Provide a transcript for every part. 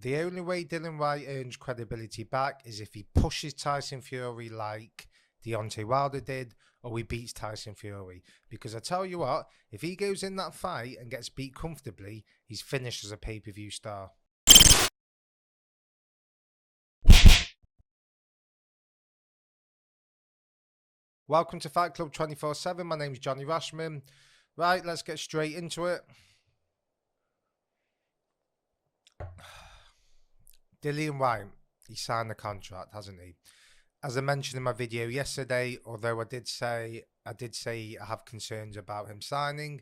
The only way Dillian Whyte earns credibility back is if he pushes Tyson Fury like Deontay Wilder did, or he beats Tyson Fury. Because I tell you what, if he goes in that fight and gets beat comfortably, he's finished as a pay-per-view star. Welcome to Fight Club 24/7. My name's Johnny Rashman. Right, let's get straight into it. Dillian Whyte, he signed the contract, hasn't he? As I mentioned in my video yesterday, although I did say I have concerns about him signing,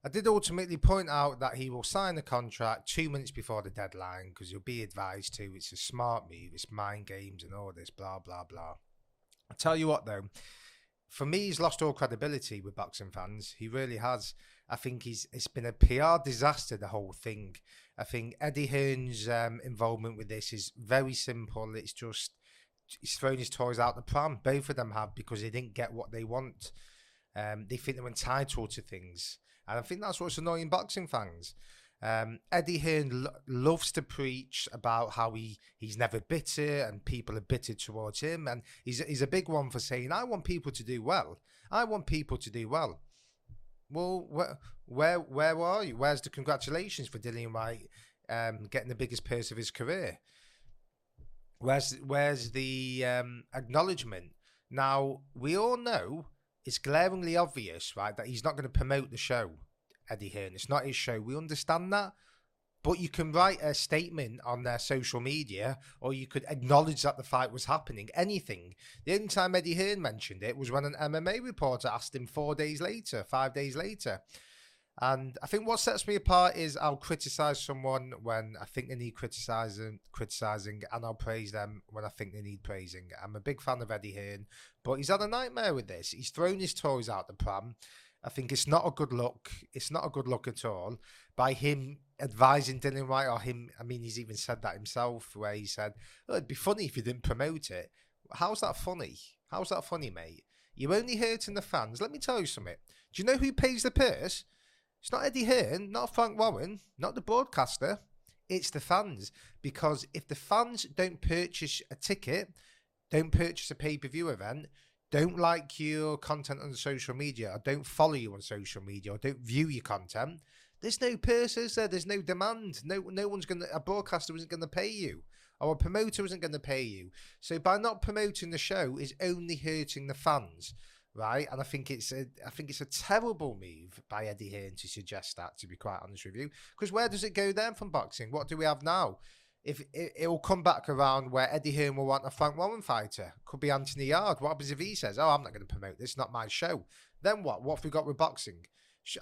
I did ultimately point out that he will sign the contract 2 minutes before the deadline because you'll be advised to. It's a smart move. It's mind games and all this, blah, blah, blah. I'll tell you what, though. For me, he's lost all credibility with boxing fans. He really has. I think it's been a PR disaster, the whole thing. I think Eddie Hearn's involvement with this is very simple. It's just he's thrown his toys out the pram. Both of them have, because they didn't get what they want. They think they're entitled to things. And I think that's what's annoying boxing fans. Eddie Hearn loves to preach about how he's never bitter and people are bitter towards him. And he's a big one for saying, I want people to do well. I want people to do well. Well, where are you? Where's the congratulations for Dillian Whyte getting the biggest purse of his career? Where's the acknowledgement? Now, we all know it's glaringly obvious, right, that he's not going to promote the show, Eddie Hearn. It's not his show. We understand that. But you can write a statement on their social media, or you could acknowledge that the fight was happening. Anything. The only time Eddie Hearn mentioned it was when an MMA reporter asked him 5 days later. And I think what sets me apart is I'll criticise someone when I think they need criticising, and I'll praise them when I think they need praising. I'm a big fan of Eddie Hearn, but he's had a nightmare with this. He's thrown his toys out the pram. I think it's not a good look. It's not a good look at all by him advising Dillian Whyte, or him. I mean, he's even said that himself, where he said, oh, it'd be funny if you didn't promote it. How's that funny? How's that funny, mate? You're only hurting the fans. Let me tell you something. Do you know who pays the purse? It's not Eddie Hearn, not Frank Warren, not the broadcaster. It's the fans. Because if the fans don't purchase a ticket, don't purchase a pay-per-view event, don't like your content on social media, or don't follow you on social media, or don't view your content, there's no purses there. There's no demand. No one's going to, a broadcaster isn't going to pay you, or a promoter isn't going to pay you. So by not promoting the show is only hurting the fans, right? And I think it's a terrible move by Eddie Hearn to suggest that, to be quite honest with you. Because where does it go then from boxing? What do we have now? If it will come back around where Eddie Hearn will want a Frank Warren fighter. Could be Anthony Yard. What happens if he says, oh, I'm not going to promote this, not my show? Then what? What have we got with boxing?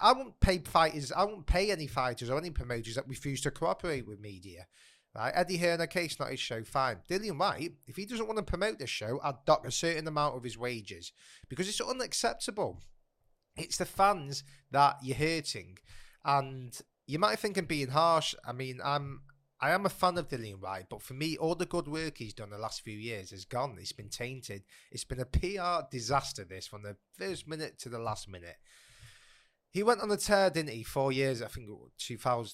I won't pay fighters. I won't pay any fighters or any promoters that refuse to cooperate with media. Right? Eddie Hearn, okay, it's not his show, fine. Dillian Whyte, if he doesn't want to promote this show, I'd dock a certain amount of his wages, because it's unacceptable. It's the fans that you're hurting. And you might think I'm being harsh. I mean, I am a fan of Dillian Whyte, but for me, all the good work he's done the last few years has gone. It's been tainted. It's been a PR disaster, this, from the first minute to the last minute. He went on a tear, didn't he? 4 years, I think,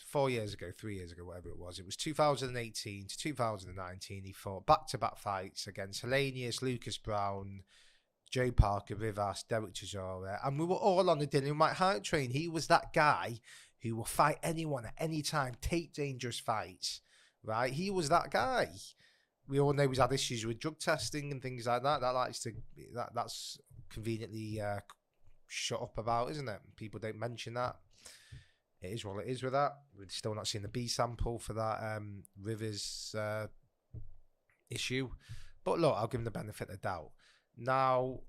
4 years ago, 3 years ago, whatever it was. It was 2018 to 2019. He fought back-to-back fights against Hellenius, Lucas Brown, Joe Parker, Rivas, Derek Chisora, and we were all on the Dillian Whyte hype train. He was that guy who will fight anyone at any time, take dangerous fights, right? He was that guy. We all know he's had issues with drug testing and things like that. That's conveniently shut up about, isn't it? People don't mention that. It is what it is with that. We're still not seeing the B sample for that Rivers issue. But look, I'll give him the benefit of the doubt. Now,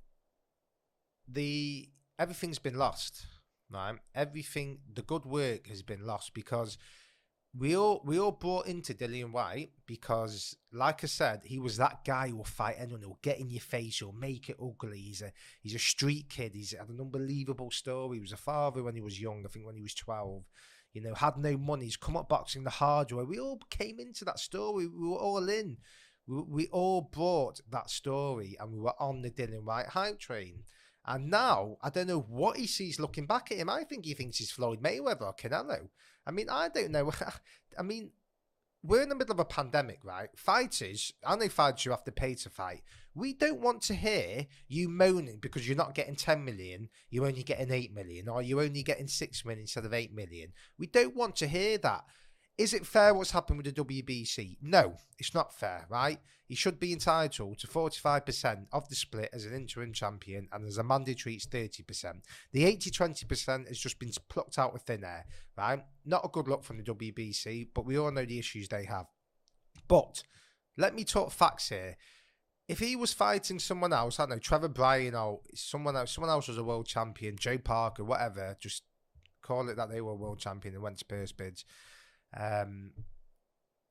everything's been lost, right? The good work has been lost, because we all brought into Dillian Whyte because, like I said, he was that guy who will fight anyone, who'll get in your face, who'll make it ugly. He's a street kid. He's had an unbelievable story. He was a father when he was young, I think when he was 12. You know, had no money. He's come up boxing the hard way. We all came into that story. We were all in. We all brought that story, and we were on the Dillian Whyte hype train. And now, I don't know what he sees looking back at him. I think he thinks he's Floyd Mayweather or Canelo. I mean, I don't know. I mean, we're in the middle of a pandemic, right? Fighters, I know fighters who have to pay to fight. We don't want to hear you moaning because you're not getting 10 million, you're only getting 8 million, or you're only getting 6 million instead of 8 million. We don't want to hear that. Is it fair what's happened with the WBC? No, it's not fair, right? He should be entitled to 45% of the split as an interim champion, and as a mandatory, it's 30%. The 80-20% has just been plucked out of thin air, right? Not a good look from the WBC, but we all know the issues they have. But let me talk facts here. If he was fighting someone else, I don't know, Trevor Bryan or someone else was a world champion, Joe Parker, whatever, just call it that they were world champion and went to purse bids.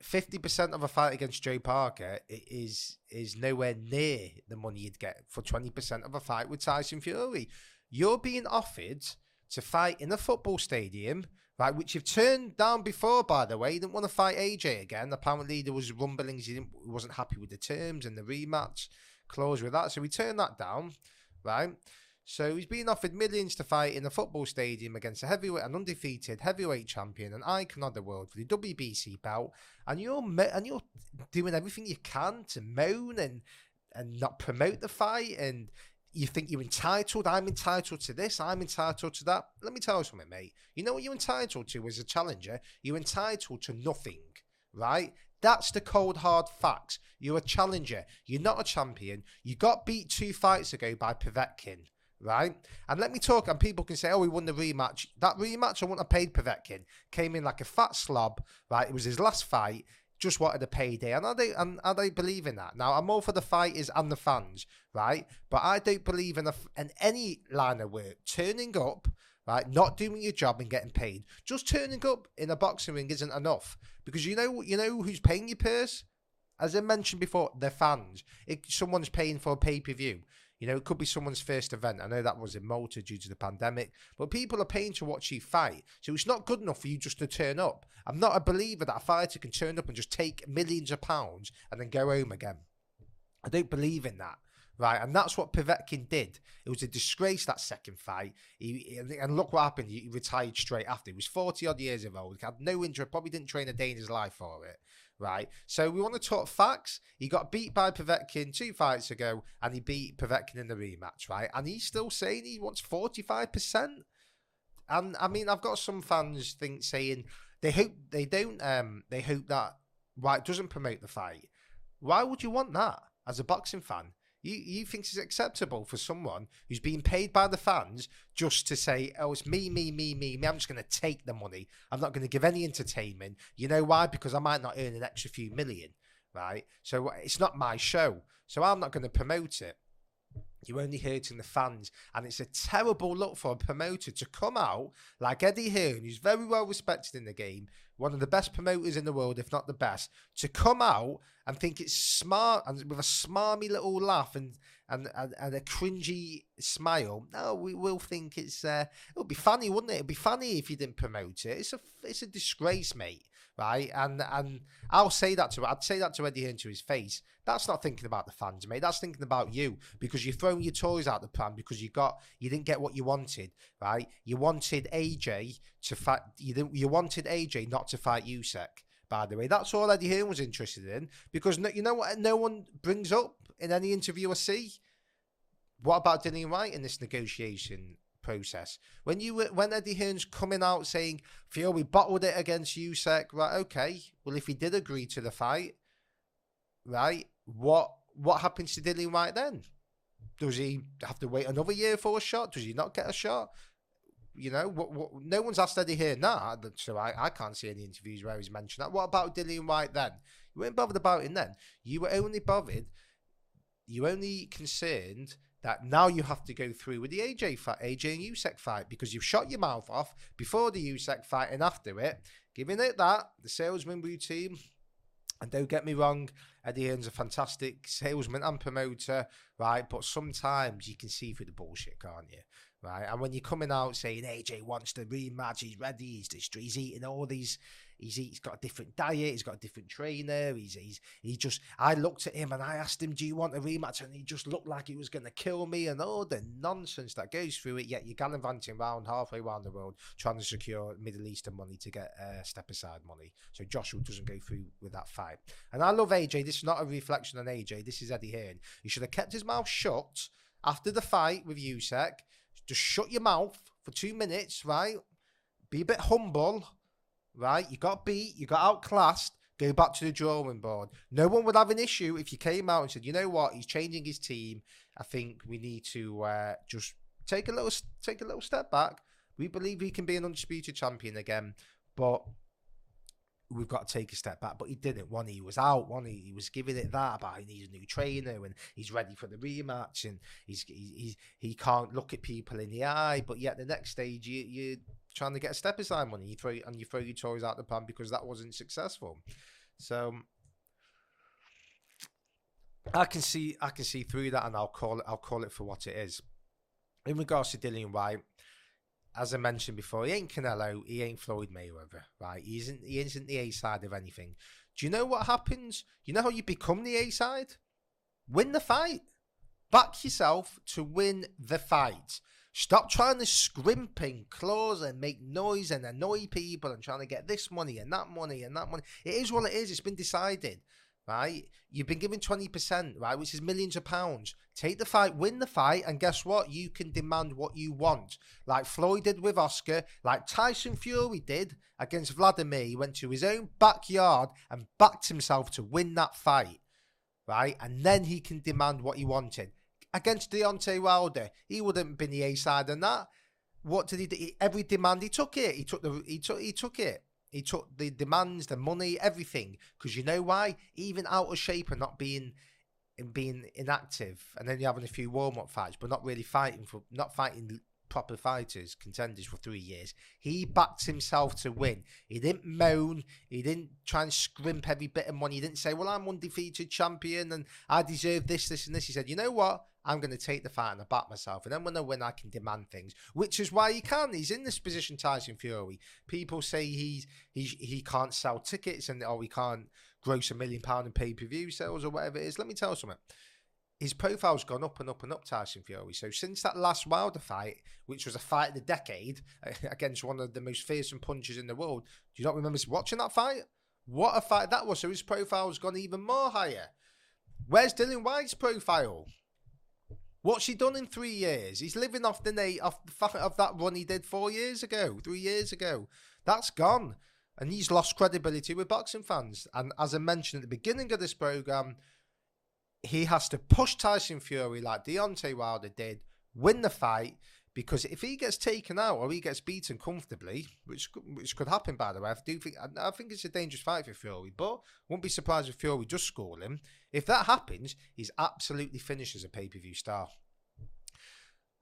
50% of a fight against Joe Parker is nowhere near the money you'd get for 20% of a fight with Tyson Fury. You're being offered to fight in a football stadium, right, which you've turned down before, by the way. You didn't want to fight AJ again. Apparently there was rumblings he wasn't happy with the terms and the rematch clause with that, so he turned that down, right? So he's being offered millions to fight in a football stadium against an undefeated heavyweight champion, an icon of the world for the WBC belt, and you're doing everything you can to moan and not promote the fight, and you think you're entitled. I'm entitled to this. I'm entitled to that. Let me tell you something, mate. You know what you're entitled to as a challenger? You're entitled to nothing, right? That's the cold, hard facts. You're a challenger. You're not a champion. You got beat 2 fights ago by Povetkin. Right? And let me talk, and people can say, oh, he won the rematch. That rematch, I wouldn't have paid Povetkin. Came in like a fat slob, right? It was his last fight, just wanted a payday. And I don't believe in that. Now, I'm all for the fighters and the fans, right? But I don't believe in any line of work. Turning up, right? Not doing your job and getting paid. Just turning up in a boxing ring isn't enough. Because you know who's paying your purse? As I mentioned before, the fans. Someone's paying for a pay-per-view. You know, it could be someone's first event. I know that was in Malta due to the pandemic, but people are paying to watch you fight. So it's not good enough for you just to turn up. I'm not a believer that a fighter can turn up and just take millions of pounds and then go home again. I don't believe in that, right? And that's what Povetkin did. It was a disgrace, that second fight. And look what happened. He retired straight after. He was 40-odd years old. He had no injury, probably didn't train a day in his life for it. Right, so we want to talk facts. He got beat by Povetkin 2 fights ago, and he beat Povetkin in the rematch, right? And he's still saying he wants 45%. And I mean, I've got some fans saying they hope that Whyte doesn't promote the fight. Why would you want that as a boxing fan? You think it's acceptable for someone who's being paid by the fans just to say, oh, it's me, I'm just going to take the money. I'm not going to give any entertainment. You know why? Because I might not earn an extra few million, right? So it's not my show, so I'm not going to promote it. You're only hurting the fans, and it's a terrible look for a promoter to come out like Eddie Hearn, who's very well respected in the game, one of the best promoters in the world, if not the best, to come out and think it's smart and with a smarmy little laugh and a cringy smile. No, we will think it'll be funny, wouldn't it? It'd be funny if you didn't promote it. It's a disgrace, mate. Right, and I'd say that to Eddie Hearn to his face. That's not thinking about the fans, mate. That's thinking about you, because you're throwing your toys out the pram because you didn't get what you wanted, right? You wanted AJ to fight. You wanted AJ not to fight Usyk. By the way, that's all Eddie Hearn was interested in, because you know what? No one brings up in any interview I see. What about Dillian Whyte in this negotiation process? When Eddie Hearn's coming out saying, we bottled it against Usyk, right? Okay, well, if he did agree to the fight, right, what happens to Dillian Whyte then? Does he have to wait another year for a shot? Does he not get a shot? You know, no one's asked Eddie Hearn that, so I can't see any interviews where he's mentioned that. What about Dillian Whyte then? You weren't bothered about him then. You were only concerned that now you have to go through with the AJ and Usyk fight, because you've shot your mouth off before the Usyk fight and after it. Giving it that, the salesman routine. And don't get me wrong, Eddie Hearn's a fantastic salesman and promoter, right? But sometimes you can see through the bullshit, can't you? Right? And when you're coming out saying AJ wants the rematch, he's ready, he's eating all these He's got a different diet. He's got a different trainer. I looked at him and I asked him, do you want a rematch? And he just looked like he was going to kill me, and all the nonsense that goes through it. Yet you're gallivanting around halfway around the world trying to secure Middle Eastern money to get step aside money. So Joshua doesn't go through with that fight. And I love AJ. This is not a reflection on AJ. This is Eddie Hearn. He should have kept his mouth shut after the fight with Usyk. Just shut your mouth for 2 minutes, right? Be a bit humble, right? You got beat, you got outclassed. Go back to the drawing board. No one would have an issue if you came out and said, you know what, he's changing his team. I think we need to just take a little step back. We believe he can be an undisputed champion again, but we've got to take a step back. But he didn't. One, he was out. One, he was giving it that about he needs a new trainer and he's ready for the rematch and he can't look at people in the eye. But yet the next stage, you're trying to get a step aside money. You throw your toys out the pan because that wasn't successful. So I can see through that, and I'll call it for what it is. In regards to Dillian Whyte, as I mentioned before, he ain't Canelo, he ain't Floyd Mayweather, right? He isn't the A side of anything. Do you know what happens? You know how you become the A side? Win the fight. Back yourself to win the fight. Stop trying to scrimp and claws and make noise and annoy people and trying to get this money and that money and that money. It is what it is. It's been decided, right? You've been given 20%, right, which is millions of pounds. Take the fight, win the fight, and guess what? You can demand what you want. Like Floyd did with Oscar, like Tyson Fury did against Vladimir. He went to his own backyard and backed himself to win that fight, right? And then he can demand what he wanted. Against Deontay Wilder, he wouldn't have been the A side on that. What did he do? Every demand, he took it. He took it. He took the demands, the money, everything. Because you know why? Even out of shape and not being inactive, and then you're having a few warm-up fights, but not fighting proper fighters, contenders for 3 years. He backed himself to win. He didn't moan. He didn't try and scrimp every bit of money. He didn't say, well, I'm undefeated champion and I deserve this, this, and this. He said, you know what? I'm going to take the fight and I back myself. And then when I win, I can demand things, which is why he can. He's in this position, Tyson Fury. People say he can't sell tickets and he can't gross £1 million in pay-per-view sales or whatever it is. Let me tell you something. His profile's gone up and up and up, Tyson Fury. So since that last Wilder fight, which was a fight of the decade against one of the most fearsome punchers in the world, do you not remember watching that fight? What a fight that was. So his profile's gone even more higher. Where's Dillian Whyte's profile? What's he done in 3 years? He's living off the of that run he did 3 years ago. That's gone. And he's lost credibility with boxing fans. And as I mentioned at the beginning of this program, he has to push Tyson Fury like Deontay Wilder did, win the fight, because if he gets taken out or he gets beaten comfortably, which could happen, by the way, I think it's a dangerous fight for Fury, but won't be surprised if Fury just score him. If that happens, he's absolutely finished as a pay-per-view star.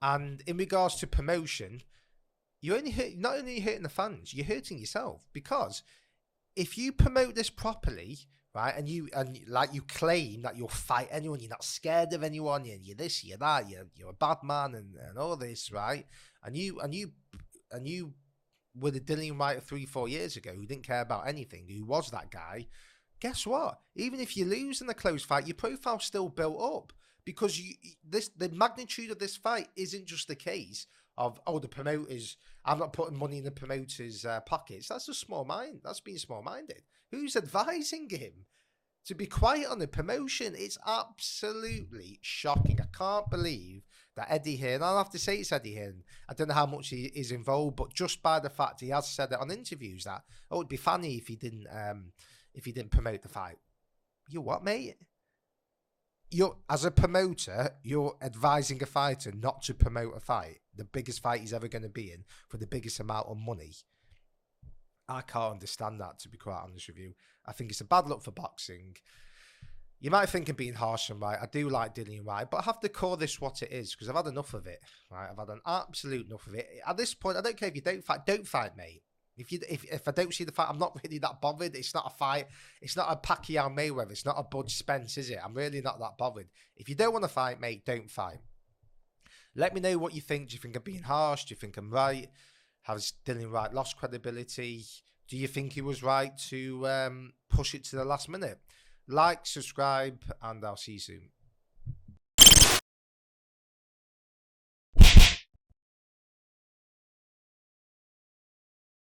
And in regards to promotion, you're not only hurting the fans, you're hurting yourself, because if you promote this properly, right, and you claim that you'll fight anyone, you're not scared of anyone, you're this, you're that, you're a bad man, and all this, right, and you were the Dillian Whyte of 3-4 years ago who didn't care about anything, who was that guy. Guess what? Even if you lose in a close fight, your profile's still built up, because the magnitude of this fight isn't just the case of, the promoters, I'm not putting money in the promoters' pockets. That's just small-minded. That's being small-minded. Who's advising him to be quiet on the promotion? It's absolutely shocking. I can't believe that Eddie Hearn, I'll have to say it's Eddie Hearn, I don't know how much he is involved, but just by the fact he has said it on interviews that, it'd be funny if he didn't promote the fight. You what, mate? As a promoter, you're advising a fighter not to promote a fight, the biggest fight he's ever going to be in, for the biggest amount of money. I can't understand that, to be quite honest with you. I think it's a bad look for boxing. You might think I'm being harsh and right. I do like Dillian Whyte, but I have to call this what it is, because I've had enough of it. Right? I've had an absolute enough of it. At this point, I don't care if you don't fight, mate. If I don't see the fight, I'm not really that bothered. It's not a fight. It's not a Pacquiao Mayweather. It's not a Bud Spence, is it? I'm really not that bothered. If you don't want to fight, mate, don't fight. Let me know what you think. Do you think I'm being harsh? Do you think I'm right? Has Dillian Whyte lost credibility? Do you think he was right to push it to the last minute? Like, subscribe, and I'll see you soon.